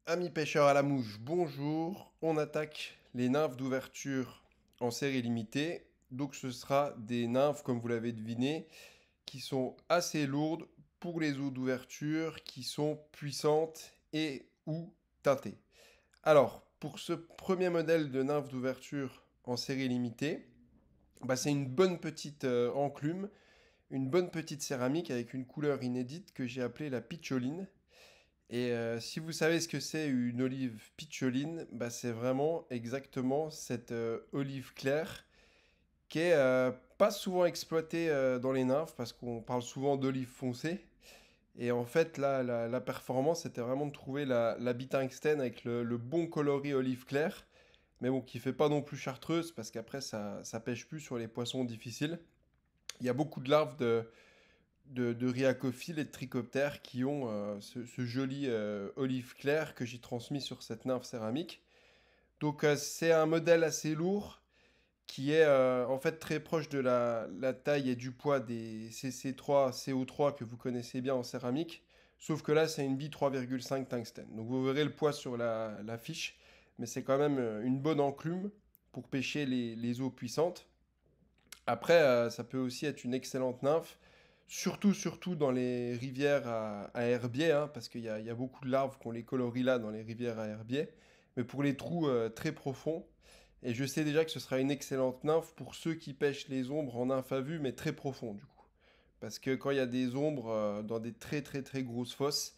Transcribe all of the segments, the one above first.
Amis pêcheurs à la mouche, bonjour. On attaque les nymphes d'ouverture en série limitée. Donc ce sera des nymphes, comme vous l'avez deviné, qui sont assez lourdes pour les eaux d'ouverture, qui sont puissantes et ou teintées. Alors, pour ce premier modèle de nymphe d'ouverture en série limitée, c'est une bonne petite enclume, une bonne petite céramique avec une couleur inédite que j'ai appelée la pitcholine. Et si vous savez ce que c'est une olive pitcholine, c'est vraiment exactement cette olive claire qui est pas souvent exploitée dans les nymphes parce qu'on parle souvent d'olive foncée. Et en fait, là, la performance, c'était vraiment de trouver la bitungstène avec le bon coloris olive claire, mais bon, qui fait pas non plus chartreuse parce qu'après, ça pêche plus sur les poissons difficiles. Il y a beaucoup de larves de rhiacophiles et de trichoptères qui ont ce joli olive clair que j'ai transmis sur cette nymphe céramique. Donc c'est un modèle assez lourd qui est en fait très proche de la taille et du poids des CC3, CO3 que vous connaissez bien en céramique. Sauf que là, c'est une bille 3,5 tungstène. Donc vous verrez le poids sur la fiche, mais c'est quand même une bonne enclume pour pêcher les eaux puissantes. Après, ça peut aussi être une excellente nymphe, surtout dans les rivières à herbiers, hein, parce qu'il y a beaucoup de larves qui ont les coloris là dans les rivières à herbiers, mais pour les trous très profonds. Et je sais déjà que ce sera une excellente nymphe pour ceux qui pêchent les ombres en nymphe à vue, mais très profond du coup. Parce que quand il y a des ombres dans des très grosses fosses,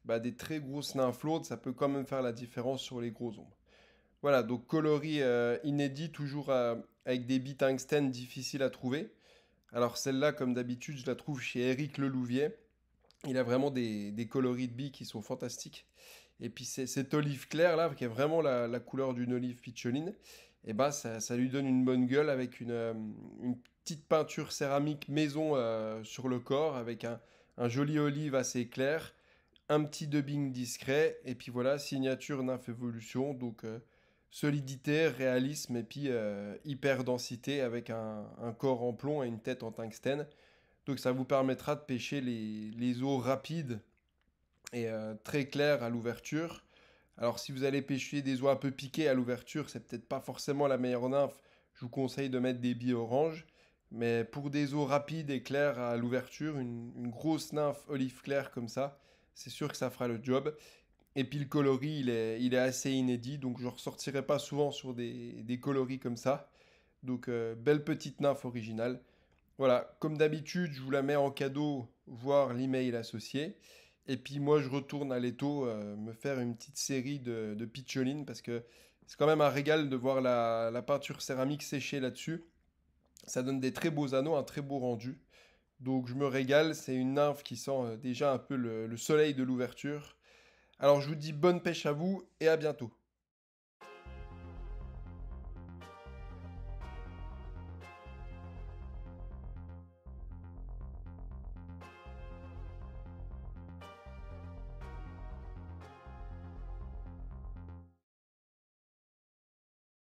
des très grosses nymphes lourdes, ça peut quand même faire la différence sur les gros ombres. Voilà, donc coloris inédit, toujours avec des bits tungstène difficiles à trouver. Alors celle-là, comme d'habitude, je la trouve chez Eric Lelouvier. Il a vraiment des coloris de billes qui sont fantastiques. Et puis cette olive claire là, qui est vraiment la couleur d'une olive pitcholine, et ça lui donne une bonne gueule avec une petite peinture céramique maison sur le corps, avec un joli olive assez clair, un petit dubbing discret, et puis voilà, signature Nymph Evolution, donc solidité, réalisme, et puis hyper densité avec un corps en plomb et une tête en tungstène. Donc ça vous permettra de pêcher les eaux rapides et très claires à l'ouverture. Alors si vous allez pêcher des eaux un peu piquées à l'ouverture, c'est peut-être pas forcément la meilleure nymphe. Je vous conseille de mettre des billes oranges. Mais pour des eaux rapides et claires à l'ouverture, une grosse nymphe olive claire comme ça, c'est sûr que ça fera le job. Et puis le coloris, il est assez inédit, donc je ne ressortirai pas souvent sur des coloris comme ça. Donc belle petite nymphe originale. Voilà, comme d'habitude, je vous la mets en cadeau, voire l'email associé. Et puis moi, je retourne à l'étau me faire une petite série de pitcholines parce que c'est quand même un régal de voir la peinture céramique sécher là-dessus. Ça donne des très beaux anneaux, un très beau rendu. Donc je me régale, c'est une nymphe qui sent déjà un peu le soleil de l'ouverture. Alors je vous dis bonne pêche à vous et à bientôt.